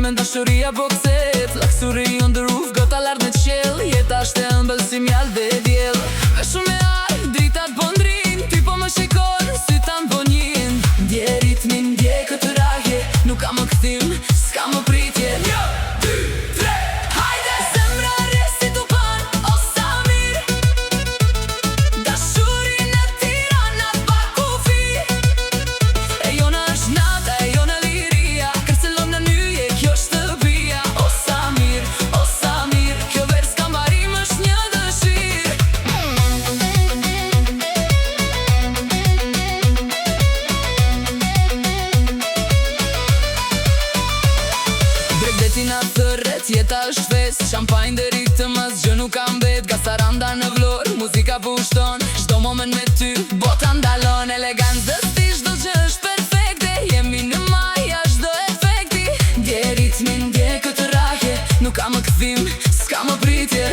me dashuria bokset. Luxury on the roof, gota lart në qell. Jeta është e ëmbël si mjall dhe diell. Me shumë e arë, dritat po ndrin. Ty po më shikon, sy tan po njin. Ndje ritmin, ndje këtë rahje. Nuk ka më kthim, s'ka më pritje. 1, 2, 3, hajde! Zemra re si tu pan, o sa mirë. Dashurin e Tirana pa kufi. E jona është nata, e jona liria. Kërcëllon në nyje, kjo shtëpia. O sa mirë, kjo vers ka mbarim është një dëshirë. Bregdeti na thërret, jeta është fest. Champagne deri të mas, gjë nuk ka mbet. Gasaranda në vlor, muzika pushton. Çdo moment me ty, bota ndalon. Elegancë dhe stil, çdo gjë është perfekte. Jemi në maja, çdo efekti. Ndje ritmin, ndje këtë rahje. Nuk ka më kthim, s'ka më pritje.